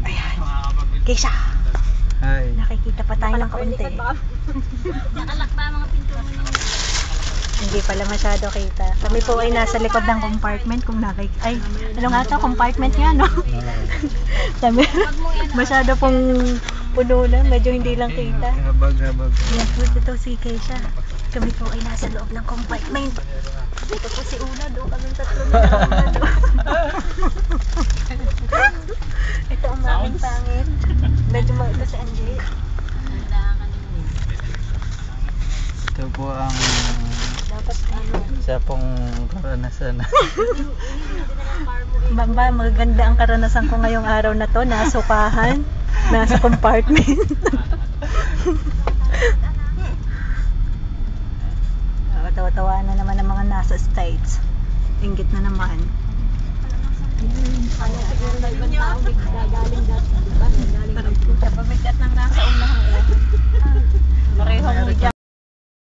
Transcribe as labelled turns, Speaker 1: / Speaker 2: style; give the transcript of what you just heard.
Speaker 1: Ayan. Keisha!
Speaker 2: Hi.
Speaker 1: Nakikita pa tayo ng kaunti.
Speaker 3: Nakalak ba mga pinto mo niyo?
Speaker 1: Hindi pala masyado kita. Kami po ay nasa likod ng compartment kung ay, ano nga to? Compartment nga, no? Sabi, masyado pong puno na. Medyo hindi lang kita.
Speaker 2: Habag.
Speaker 1: Yan po, ito si Keisha. Kami po ay nasa loob ng compartment. Dito po si Una, doon kami tatlo na Una. Ito ang maming pangit. Medyo ito si Angie.
Speaker 2: Ito po ang
Speaker 1: Dapat ano.
Speaker 2: isa pong karanasan.
Speaker 1: Ba, maganda ang karanasan ko ngayong araw na to. Nasukahan. Nasa compartment. Tawa-tawa na naman ang mga nasa States. Inggit na naman.